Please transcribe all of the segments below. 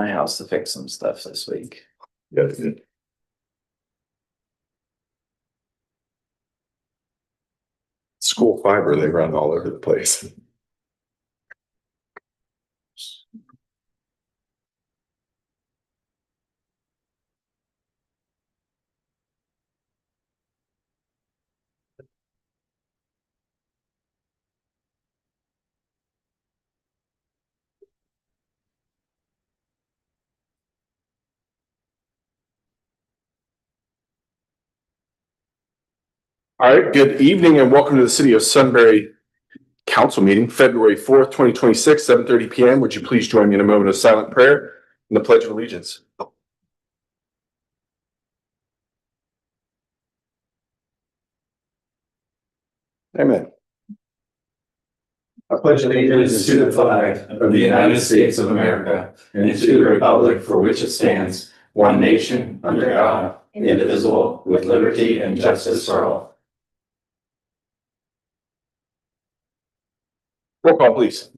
my house to fix some stuff this week. Yeah. School fiber, they run all over the place. All right, good evening and welcome to the City of Sunbury Council meeting, February 4th, 2026, 7:30 p.m. Would you please join me in a moment of silent prayer and the Pledge of Allegiance? Amen. I pledge allegiance to the flag of the United States of America and to the republic for which it stands, one nation, under God, indivisible, with liberty and justice for all. Roll call, please.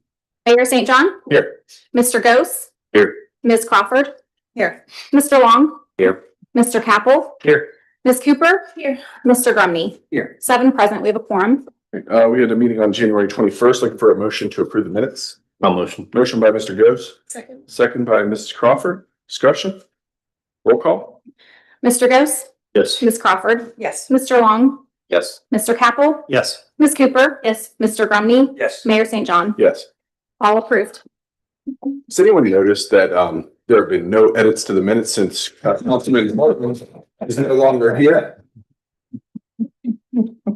Mayor St. John? Here. Mr. Gose? Here. Ms. Crawford? Here. Mr. Long? Here. Mr. Capel? Here. Ms. Cooper? Here. Mr. Grumney? Here. 7 present. We have a quorum. We had a meeting on January 21st, looking for a motion to approve the minutes. No motion. Motion by Mr. Gose, Second. second by Mrs. Crawford. Discussion? Roll call? Mr. Gose? Yes. Ms. Crawford? Yes. Mr. Long? Yes. Mr. Capel? Yes. Ms. Cooper? Yes. Mr. Grumney? Yes. Mayor St. John? Yes. All approved. Has anyone noticed that there have been no edits to the minutes since Councilman Martin is no longer here?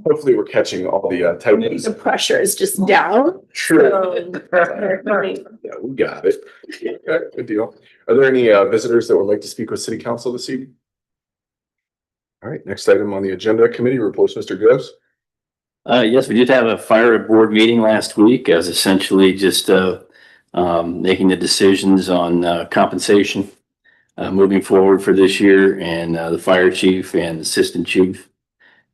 Hopefully, we're catching all the typos. The pressure is just down. Sure. Yeah, we got it. Okay, good deal. Are there any visitors that would like to speak with City Council this evening? All right, next item on the agenda, committee reports, Mr. Gose. Yes, we did have a fire board meeting last week. As essentially just making the decisions on compensation moving forward for this year, and the fire chief and assistant chief,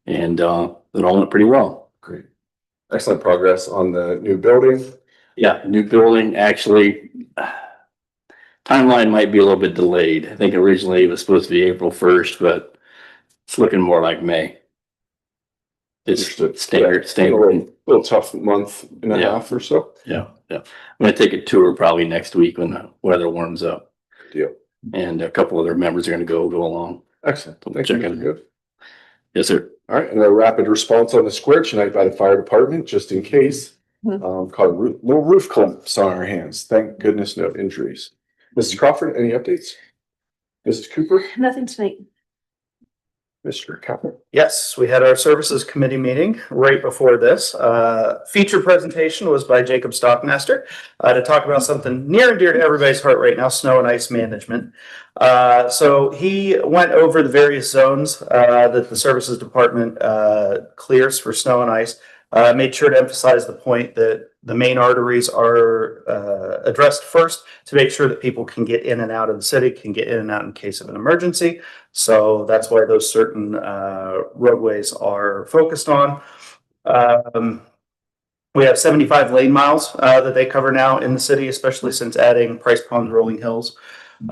and it all went pretty well. Great. Excellent progress on the new building. Yeah, new building, actually, timeline might be a little bit delayed. I think originally it was supposed to be April 1st, but it's looking more like May. It's Understood. standard. A little tough month and a Yeah. half or so. Yeah. I'm gonna take a tour probably next week when the weather warms up. Good deal. And a couple other members are gonna go along. Excellent. Thank you, Check Mr. it. Gose. Yes, sir. All right, and a rapid response on the square tonight by the fire department, just in case. Caught a little roof collapse on our hands. Thank goodness, no injuries. Mrs. Crawford, any updates? Mrs. Cooper, Nothing tonight. Mr. Capel. Yes, we had our services committee meeting right before this. Feature presentation was by Jacob Stockmaster to talk about something near and dear to everybody's heart right now, snow and ice management. So he went over the various zones that the services department clears for snow and ice. Made sure to emphasize the point that the main arteries are addressed first to make sure that people can get in and out of the city, can get in and out in case of an emergency. So that's why those certain roadways are focused on. We have 75 lane miles that they cover now in the city, especially since adding Price Ponds Rolling Hills.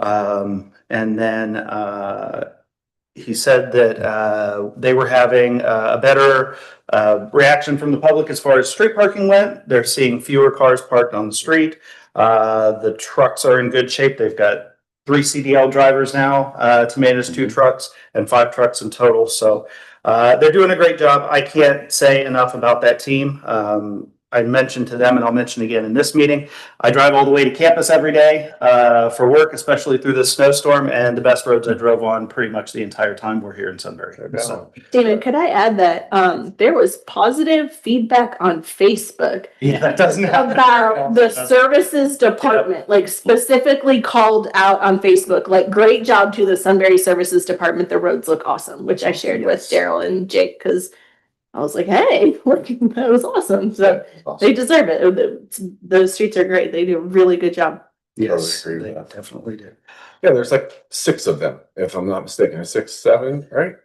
And then he said that they were having a better reaction from the public as far as street parking went. They're seeing fewer cars parked on the street. The trucks are in good shape. They've got 3 CDL drivers now to manage 2 trucks and 5 trucks in total. So they're doing a great job. I can't say enough about that team. I mentioned to them, and I'll mention again in this meeting, I drive all the way to campus every day for work, especially through this snowstorm, and the best roads I drove on pretty much the entire time we're here in Sunbury. So, David, could I add that there was positive feedback on Facebook yeah, that doesn't happen. about the services department, like specifically called out on Facebook, like great job to the Sunbury Services Department. The roads look awesome, which I shared with Daryl and Jake because I was like, hey, look, that was awesome. So they deserve it. Those streets are great. They do a really good job. Yes, Totally agree they with that. definitely do. Yeah, there's like 6 of them, if I'm not mistaken, 6, 7, right?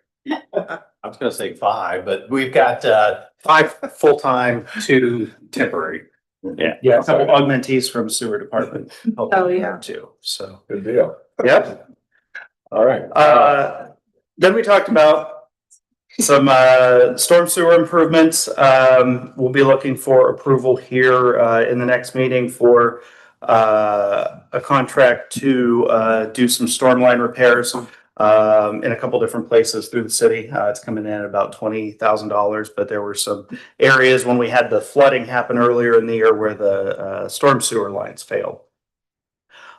I was gonna say 5, but we've got 5 full-time, 2 temporary. Yeah, a couple augmentees from sewer department. helping Oh, yeah. out too, so. Good deal. Yep. All right. Then we talked about some storm sewer improvements. We'll be looking for approval here in the next meeting for a contract to do some storm line repairs in a couple different places through the city. It's coming in at about $20,000, but there were some areas when we had the flooding happen earlier in the year where the storm sewer lines failed.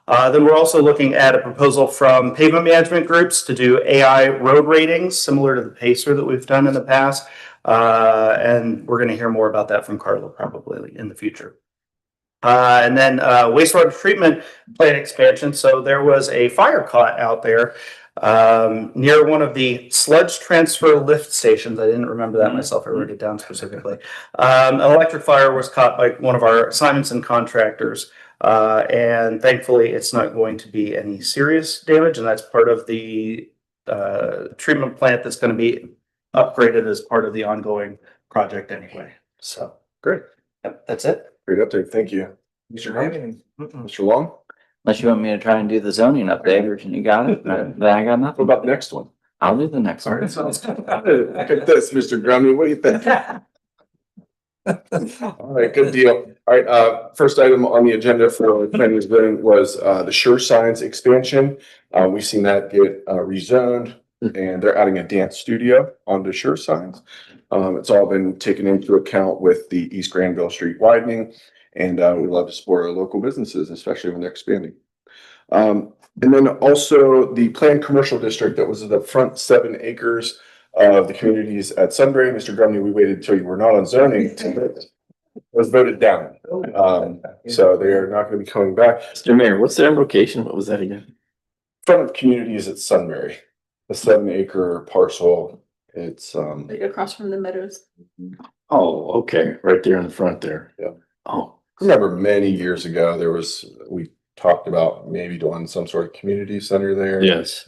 Then we're also looking at a proposal from pavement management groups to do AI road ratings, similar to the Pacer that we've done in the past. And we're going to hear more about that from Carla probably in the future. And then wastewater treatment plant expansion. So there was a fire caught out there near one of the sludge transfer lift stations. I didn't remember that myself. I wrote it down specifically. An electric fire was caught by one of our Simonson contractors. And thankfully, it's not going to be any serious damage, and that's part of the treatment plant that's going to be upgraded as part of the ongoing project anyway. So, Great. yep, that's it. Great update. Thank you. Mr. Long, Unless you want me to try and do the zoning update, or you got it, then I got what nothing. about the next one? I'll do the next All right, one. sounds good. Look at this, Mr. Grumney. What do you think? All right, good deal. All right, first item on the agenda for planning and zoning was the Sure Signs expansion. We've seen that get rezoned, and they're adding a dance studio onto Sure Signs. It's all been taken into account with the East Granville Street widening, and we love to support our local businesses, especially when they're expanding. And then also the planned commercial district that was the front 7 acres of the communities at Sunbury. Mr. Grumney, we waited until you were not on zoning. Was voted down. So they are not going to be coming back. Mr. Mayor, what's their location? What was that again? Front of communities at Sunbury, a 7-acre parcel. It's Like across from the meadows. Oh, okay, right there in the front there. Yeah. Oh, I remember many years ago, we talked about maybe doing some sort of community center there. yes.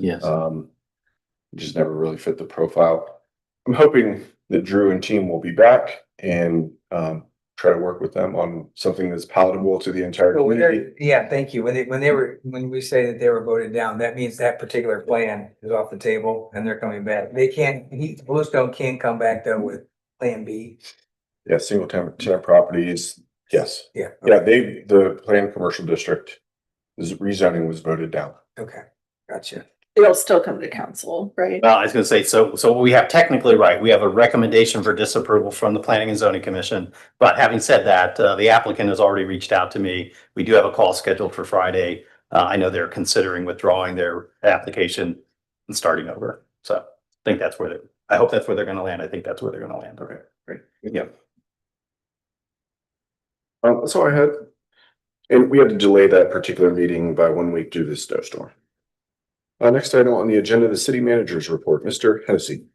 Just never really fit the profile. I'm hoping that Drew and team will be back and try to work with them on something that's palatable to the entire So community. yeah, thank you. When we say that they were voted down, that means that particular plan is off the table and they're coming back. They can't, Bluestone can come back though with plan B. Yeah, single tenant properties. Yes. Yeah. Yeah, the planned commercial district rezoning was voted down. Okay, gotcha. It'll still come to council, right? Well, I was gonna say, so we have technically, right, we have a recommendation for disapproval from the Planning and Zoning Commission. But having said that, the applicant has already reached out to me. We do have a call scheduled for Friday. I know they're considering withdrawing their application and starting over. So I think I hope that's where they're gonna land. I think that's where they're gonna land. Okay, great. Yeah. That's all I had. And we had to delay that particular meeting by 1 week due to the snowstorm. Next item on the agenda, the city manager's report, Mr. Hennessy.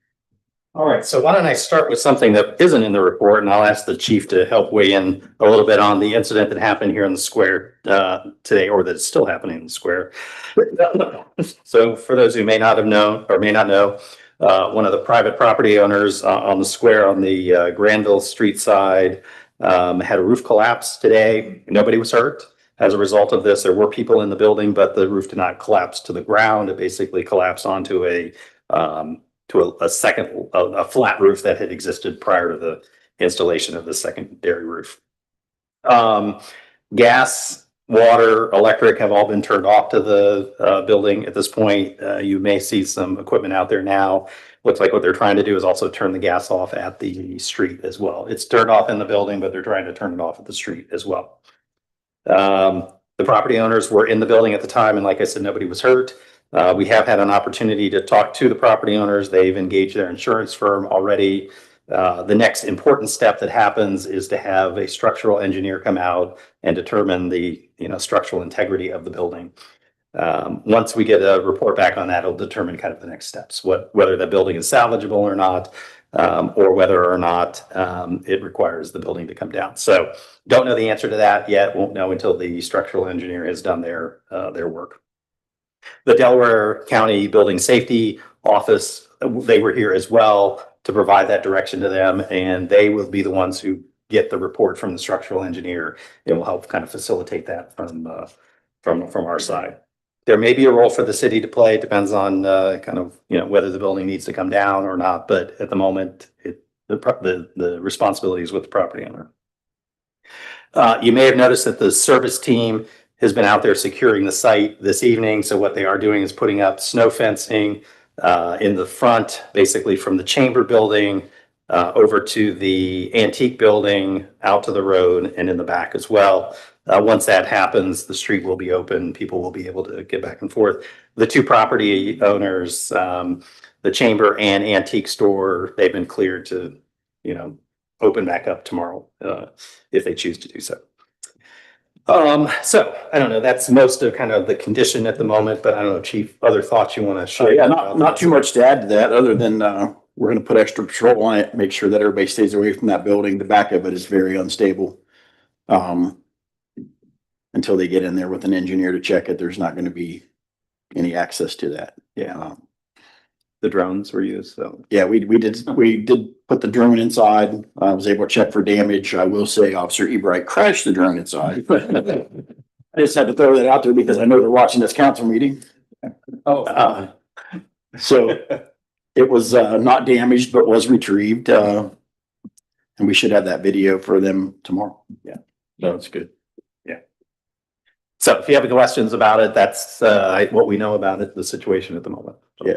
All right, so why don't I start with something that isn't in the report, and I'll ask the chief to help weigh in a little bit on the incident that happened here in the square today, or that's still happening in the square. So for those who may not have known or may not know, one of the private property owners on the square on the Granville Street side had a roof collapse today. Nobody was hurt. As a result of this, there were people in the building, but the roof did not collapse to the ground. It basically collapsed onto a flat roof that had existed prior to the installation of the secondary roof. Gas, water, electric have all been turned off to the building at this point. You may see some equipment out there now. Looks like what they're trying to do is also turn the gas off at the street as well. It's turned off in the building, but they're trying to turn it off at the street as well. The property owners were in the building at the time, and like I said, nobody was hurt. We have had an opportunity to talk to the property owners. They've engaged their insurance firm already. The next important step that happens is to have a structural engineer come out and determine the structural integrity of the building. Once we get a report back on that, it'll determine kind of the next steps, whether the building is salvageable or not, or whether or not it requires the building to come down. So don't know the answer to that yet. Won't know until the structural engineer has done their work. The Delaware County Building Safety Office, they were here as well to provide that direction to them, and they will be the ones who get the report from the structural engineer, it will help kind of facilitate that from our side. There may be a role for the city to play. It depends on kind of, whether the building needs to come down or not. But at the moment, the responsibility is with the property owner. You may have noticed that the service team has been out there securing the site this evening. So what they are doing is putting up snow fencing in the front, basically from the chamber building over to the antique building, out to the road, and in the back as well. Once that happens, the street will be open. People will be able to get back and forth. The two property owners, the chamber and antique store, they've been cleared to, open back up tomorrow if they choose to do so. So I don't know, that's most of kind of the condition at the moment, but I don't know, Chief, other thoughts you want to share? Yeah, not too much to add to that, other than we're going to put extra patrol on it, make sure that everybody stays away from that building. The back of it is very unstable. Until they get in there with an engineer to check it, there's not going to be any access to that. Yeah. The drones were used, so. Yeah, we did put the drone inside. I was able to check for damage. I will say Officer Ebright crashed the drone inside. I just had to throw that out there because I know they're watching this council meeting. So it was not damaged, but was retrieved. And we should have that video for them tomorrow. Yeah, so it's good. So if you have any questions about it, that's what we know about it, the situation at the moment. Yeah.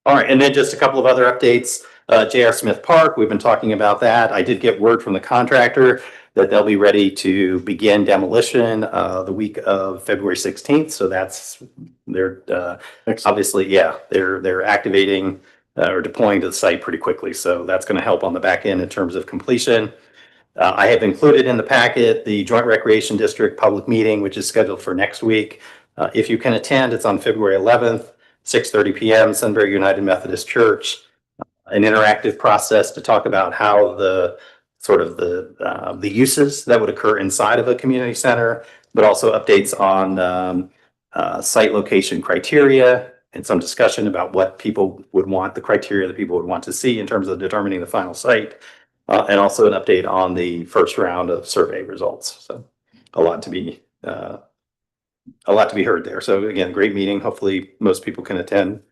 All right, and then just a couple of other updates. J.R. Smith Park, we've been talking about that. I did get word from the contractor that they'll be ready to begin demolition the week of February 16th. So they're obviously, they're activating or deploying to the site pretty quickly. So that's going to help on the back end in terms of completion. I have included in the packet the Joint Recreation District public meeting, which is scheduled for next week. If you can attend, it's on February 11th, 6:30 p.m., Sunbury United Methodist Church. An interactive process to talk about how the uses that would occur inside of a community center, but also updates on site location criteria and some discussion about what people would want, the criteria that people would want to see in terms of determining the final site. And also an update on the first round of survey results. So a lot to be heard there. So again, great meeting. Hopefully most people can attend.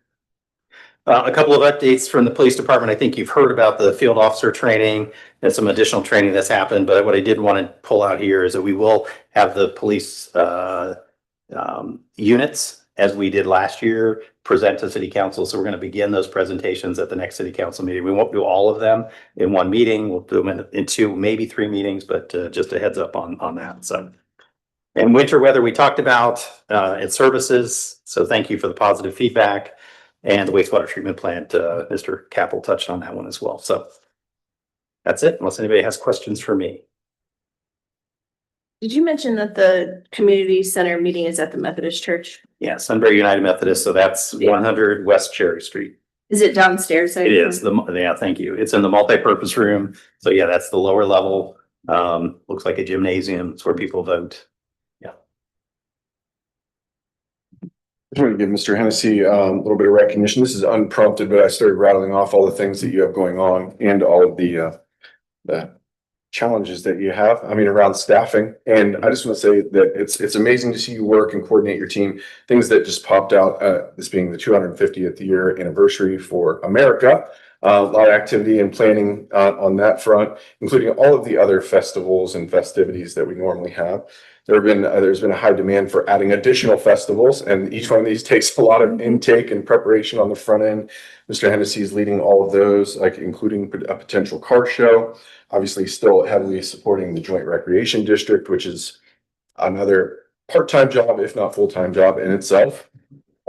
A couple of updates from the police department. I think you've heard about the field officer training and some additional training that's happened. But what I did want to pull out here is that we will have the police units, as we did last year, present to city council. So we're going to begin those presentations at the next city council meeting. We won't do all of them in one meeting. We'll do them in two, maybe three meetings, but just a heads up on that. So, and winter weather we talked about and services. So thank you for the positive feedback, and the wastewater treatment plant. Mr. Capel touched on that one as well. So that's it, unless anybody has questions for me. Did you mention that the community center meeting is at the Methodist Church? Yeah, Sunbury United Methodist. So that's 100 West Cherry Street. Is it downstairs? It is. Thank you. It's in the multi-purpose room. So yeah, that's the lower level. Looks like a gymnasium. It's where people vote. Yeah. I just want to give Mr. Hennessy a little bit of recognition. This is unprompted, but I started rattling off all the things that you have going on and all of the challenges that you have, around staffing. And I just want to say that it's amazing to see you work and coordinate your team. Things that just popped out, this being the 250th year anniversary for America. A lot of activity and planning on that front, including all of the other festivals and festivities that we normally have. There's been a high demand for adding additional festivals, and each one of these takes a lot of intake and preparation on the front end. Mr. Hennessy is leading all of those, like including a potential car show. Obviously, still heavily supporting the Joint Recreation District, which is another part-time job, if not full-time job in itself.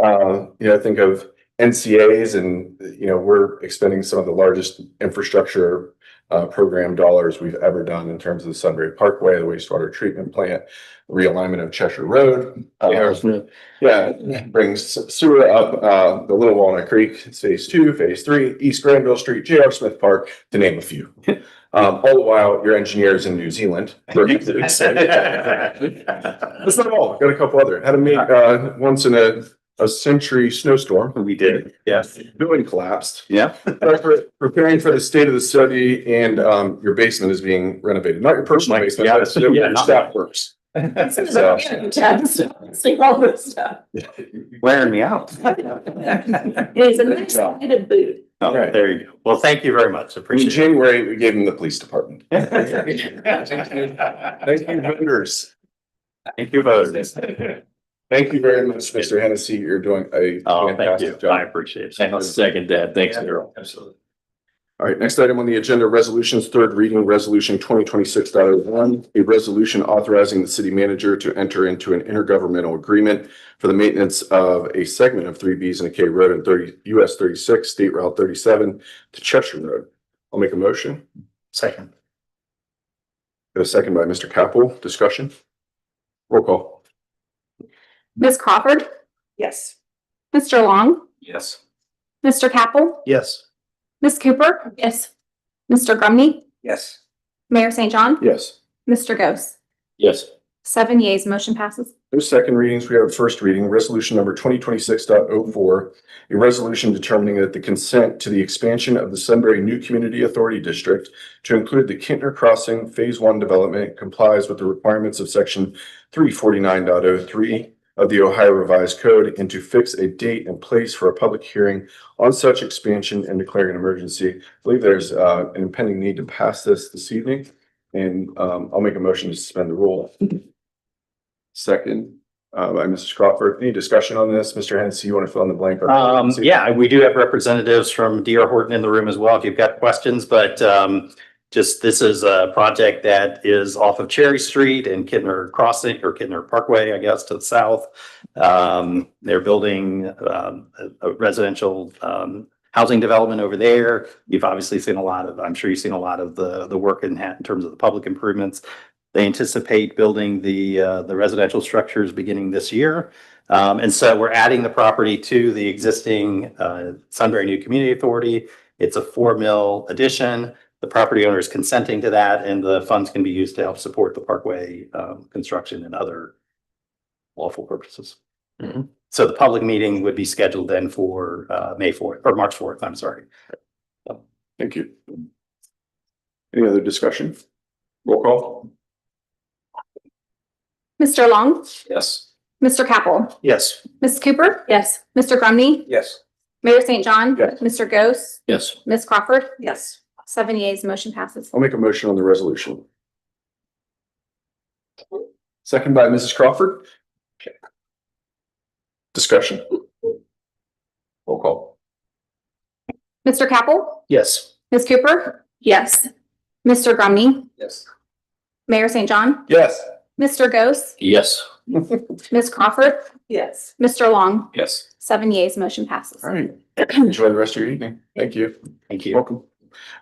Think of NCAs, and we're expending some of the largest infrastructure program dollars we've ever done in terms of the Sunbury Parkway, the wastewater treatment plant, realignment of Cheshire Road. Brings sewer up the Little Walnut Creek. It's phase 2, phase 3, East Granville Street, J.R. Smith Park, to name a few. All the while, your engineers in New Zealand. That's not all. Got a couple other. Had to make once in a a century snowstorm. We did, yes. Building collapsed. Yeah. Preparing for the state of the study and your basement is being renovated, not your personal basement, Yeah, but the yeah, not- staff works. So- See all this stuff. Wearing me out. It's a nice fitted boot. Oh, Right. there you go. Well, thank you very much. In Appreciate it. January, we gave him the police department. Thank Thank you, vendors. you, voters. Thank you very much, Mr. Hennessy. You're doing a Oh, thank you. fantastic I job. appreciate I'll it. second that. Thanks, Daryl. Absolutely. All right, next item on the agenda, resolutions, third reading, resolution 2026.01, a resolution authorizing the city manager to enter into an intergovernmental agreement for the maintenance of a segment of 3Bs and a K Road and US 36, State Route 37 to Cheshire Road. I'll make a motion. Second. Got a second by Mr. Capel. Discussion? Roll call. Ms. Crawford, Yes. Mr. Long, Yes. Mr. Capel, Yes. Ms. Cooper, Yes. Mr. Grumney, Yes. Mayor St. John, Yes. Mr. Ghost. Yes. 7 yeas, motion passes. No second readings. We have a first reading, resolution number 2026.04, a resolution determining that the consent to the expansion of the Sunbury New Community Authority District to include the Kintner Crossing Phase 1 development complies with the requirements of section 349.03 of the Ohio Revised Code and to fix a date and place for a public hearing on such expansion and declaring an emergency. I believe there's an impending need to pass this evening, and I'll make a motion to suspend the rule. Second, by Mrs. Crawford. Any discussion on this? Mr. Hennessy, you want to fill in the blank? Yeah, we do have representatives from DR Horton in the room as well, if you've got questions, but just this is a project that is off of Cherry Street and Kintner Crossing or Kintner Parkway, I guess, to the south. They're building a residential housing development over there. You've obviously seen a lot of, I'm sure you've seen a lot of the work in terms of the public improvements. They anticipate building the residential structures beginning this year. And so we're adding the property to the existing Sunbury New Community Authority. It's a 4 mil addition. The property owner is consenting to that, and the funds can be used to help support the parkway construction and other lawful purposes. Mhm. So the public meeting would be scheduled then for May 4th or March 4th, I'm sorry. Thank you. Any other discussion? Roll call. Mr. Long, Yes. Mr. Capel, Yes. Ms. Cooper, Yes. Mr. Grumney, Yes. Mayor St. John, Yes. Mr. Ghost, Yes. Ms. Crawford, Yes. 7 yeas, motion passes. I'll make a motion on the resolution. Second by Mrs. Crawford. Discussion. Roll call. Mr. Capel, Yes. Ms. Cooper, Yes. Mr. Grumney, Yes. Mayor St. John, Yes. Mr. Ghost, Yes. Ms. Crawford, Yes. Mr. Long, Yes. 7 yeas, motion passes. All right. Enjoy the rest of your evening. Thank you. Thank you. Welcome.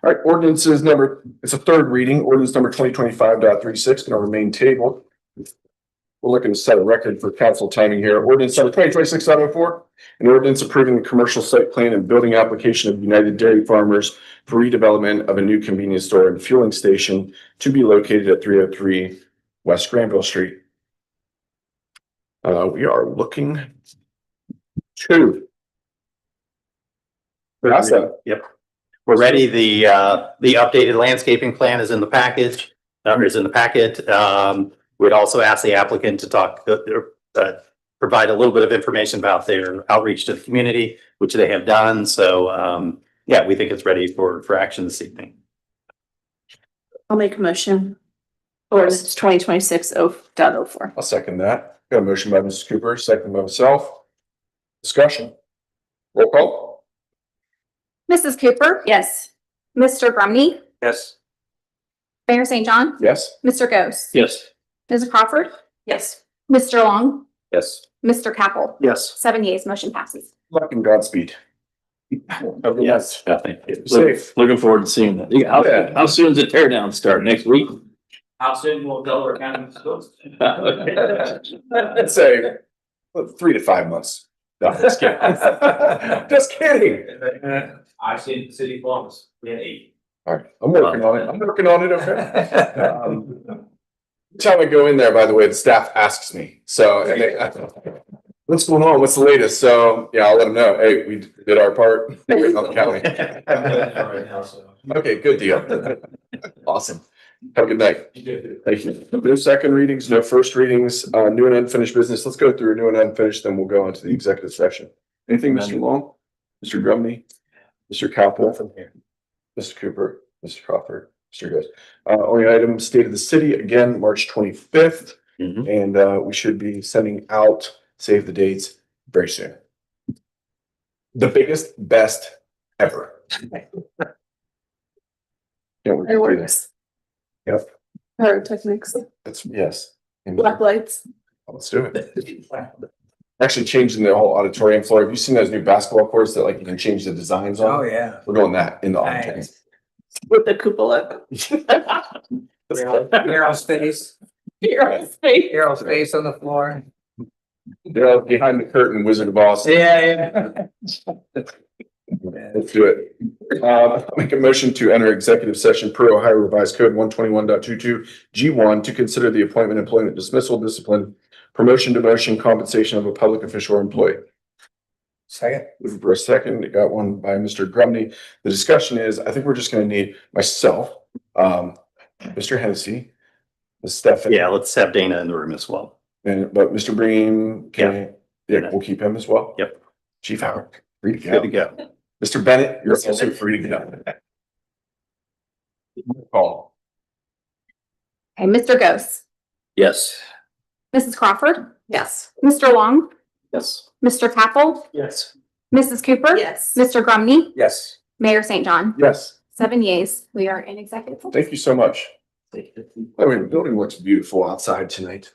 All right, ordinances number, it's a third reading, ordinance number 2025.36 going to remain tabled. We're looking to set a record for council timing here. Ordinance number 2026.04, an ordinance approving the commercial site plan and building application of United Dairy Farmers for redevelopment of a new convenience store and fueling station to be located at 303 West Granville Street. We are looking to pass that. Yep. We're ready. The updated landscaping plan is in the package, is in the packet. We'd also ask the applicant to talk, provide a little bit of information about their outreach to the community, which they have done. So, yeah, we think it's ready for action this evening. I'll make a motion. Ordinance 2026.04. I'll second that. Got a motion by Mrs. Cooper, second by myself. Discussion. Roll call. Mrs. Cooper, Yes. Mr. Grumney, Yes. Mayor St. John, Yes. Mr. Ghost, Yes. Ms. Crawford, Yes. Mr. Long, Yes. Mr. Capel, Yes. 7 yeas, motion passes. Luck and Godspeed. Have a good night. Yes. I think. Safe. Looking forward to seeing that. How soon does the tear down start? Next week? How soon will Delaware County schools? I'd say 3 to 5 months. No, just kidding. Just kidding. I've seen the city Columbus, we had 8. All right, I'm working on it. I'm working on it. Okay. Every time I go in there, by the way, the staff asks me. So, and What's going on? What's the latest? So, yeah, I'll let them know. Hey, we did our part. We're on the county. Okay, good deal. Awesome. Have a good night. Thank you. No second readings, no first readings, new and unfinished business. Let's go through new and unfinished, then we'll go on to the executive session. Anything, Mr. Long, Mr. Grumney, Mr. Capel, Mr. Cooper, Mr. Crawford, Mr. Gross. Only item, state of the city, again, March 25th. Mhm. And we should be sending out, save the dates, very soon. The biggest, best ever. Can't wait to do Fireworks. Yep. Pyrotechnics, That's, yes. And black lights. let's do it. Actually changing the whole auditorium floor. Have you seen those new basketball courts that like you can change the designs on? Oh, yeah. We're doing that in the auditorium. Nice. With the cupola. Aerospace, Aerospace. aerospace on the floor. They're behind the curtain, Wizard of Oz. Yeah. Let's do it. Make a motion to enter executive session per Ohio Revised Code 121.22 G1 to consider the appointment, employment, dismissal, discipline, promotion, demotion, compensation of a public official or employee. Second. Looking for a second. Got one by Mr. Grumney. The discussion is, I think we're just going to need myself, Mr. Hennessy, Ms. Stephanie. Yeah, let's have Dana in the room as well. But Mr. Breen, yeah, we'll keep him as well. Yep. Chief Howard, free to Good to go. go. Mr. Bennett, you're also free to go. Call. Okay, Mr. Ghost, Yes. Mrs. Crawford, Yes. Mr. Long, Yes. Mr. Capel, Yes. Mrs. Cooper. Yes. Mr. Grumney, Yes. Mayor St. John. Yes, 7 yeas. We are in executive session. thank you so much. I mean, the building looks beautiful outside tonight.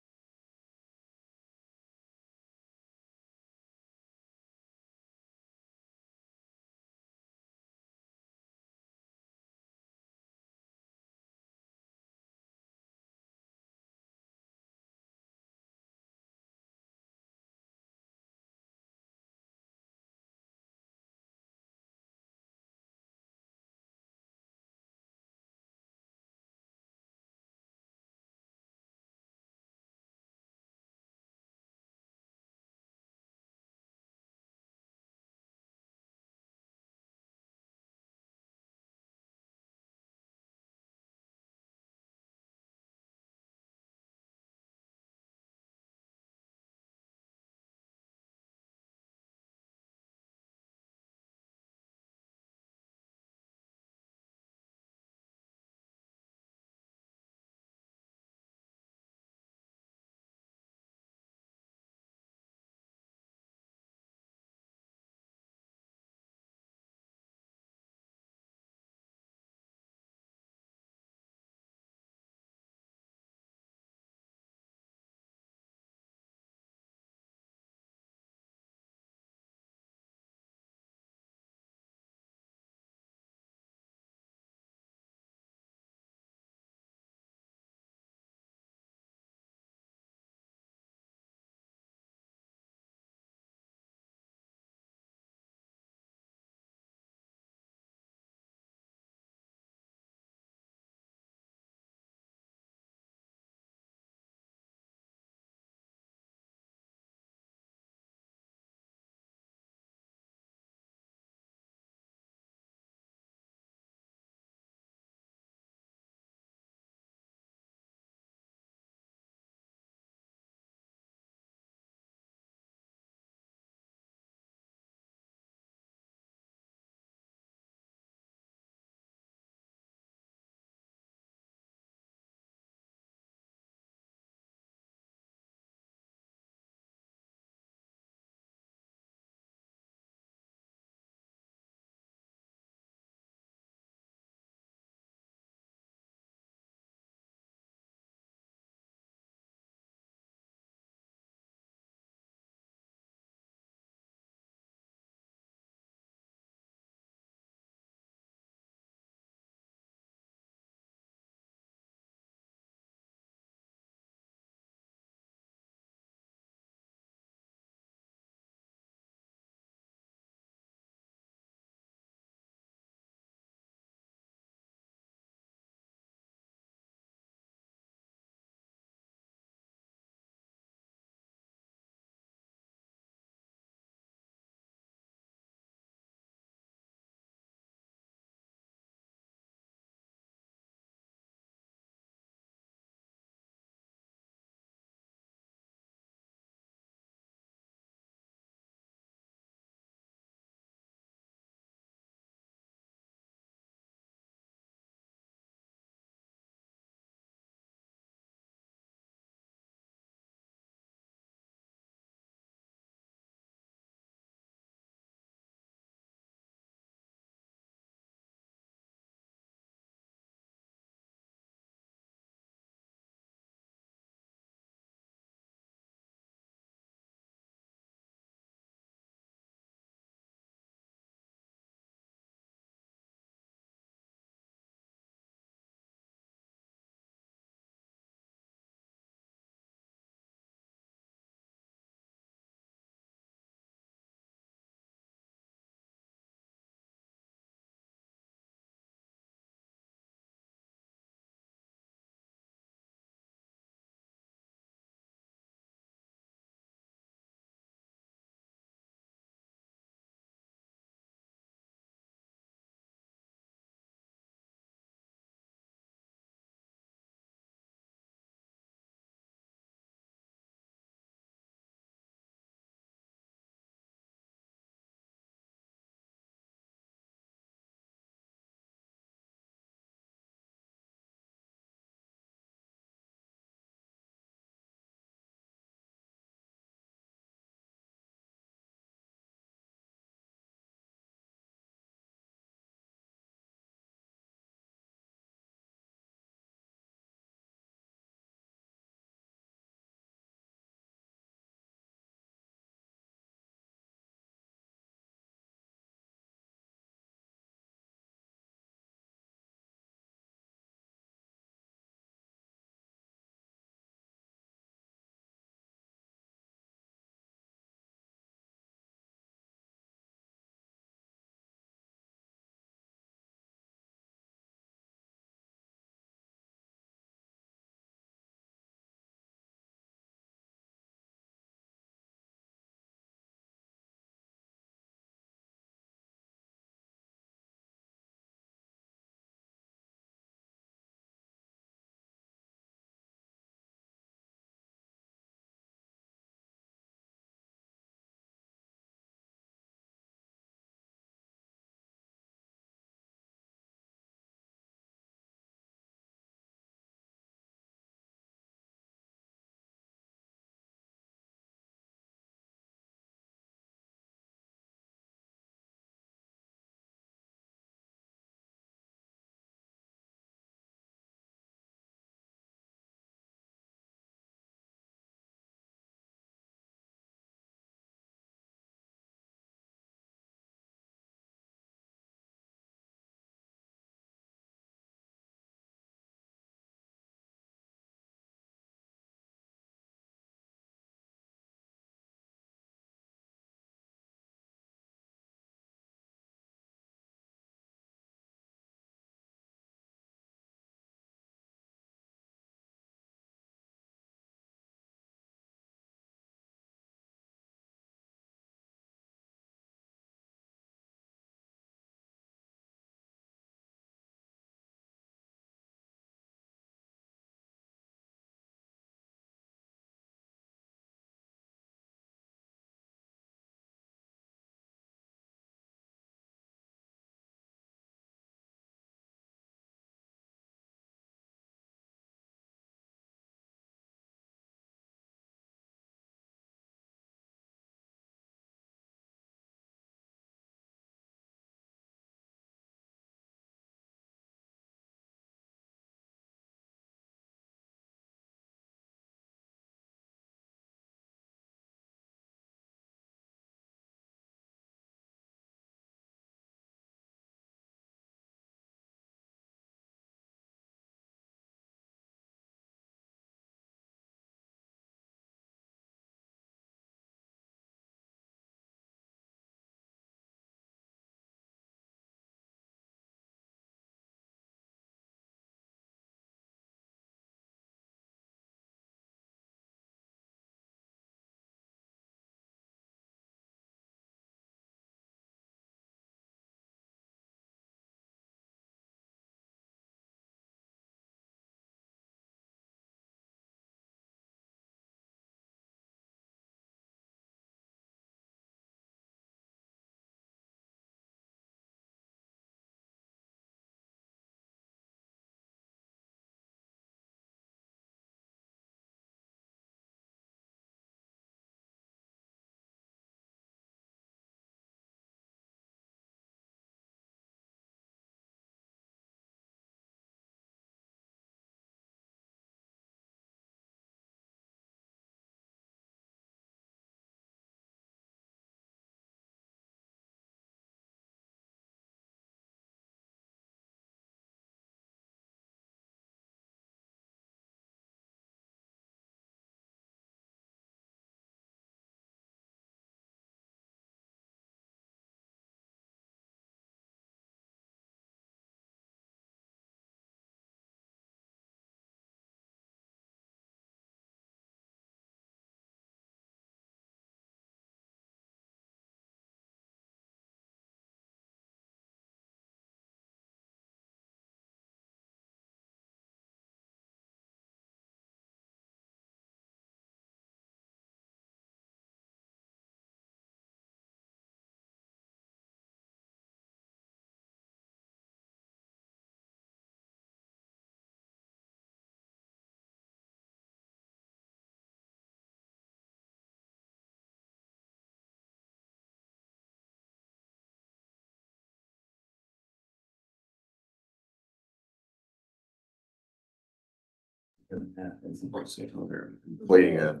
Playing a.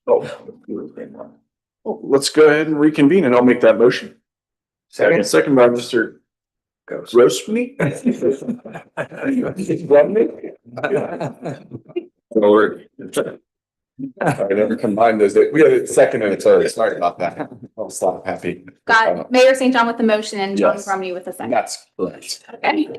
Well, let's go ahead and reconvene and I'll make that motion. Second by Mr. Roastme. Lord. I never combined those. We had a second and a third. Sorry about that. I'll stop happy. Got Mayor St. John with the motion and John Yes. Grumney with the second. That's correct. Okay.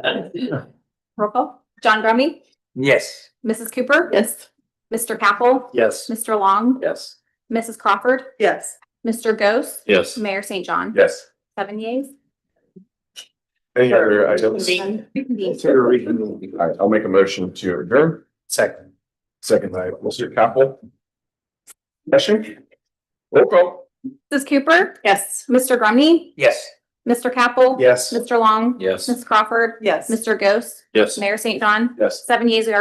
Roll call. John Grumney, Yes. Mrs. Cooper. Yes. Mr. Capel, Yes. Mr. Long, Yes. Mrs. Crawford, Yes. Mr. Ghost, Yes. Mayor St. John. Yes. 7 yeas. Any other items? Reconvene. All right, I'll make a motion to adjourn. Second. Second by Mr. Capel. Question? Roll call. Mrs. Cooper, Yes. Mr. Grumney, Yes. Mr. Capel. Yes. Mr. Long, Yes. Ms. Crawford, Yes. Mr. Ghost, Yes. Mayor St. John. Yes. 7 yeas, we are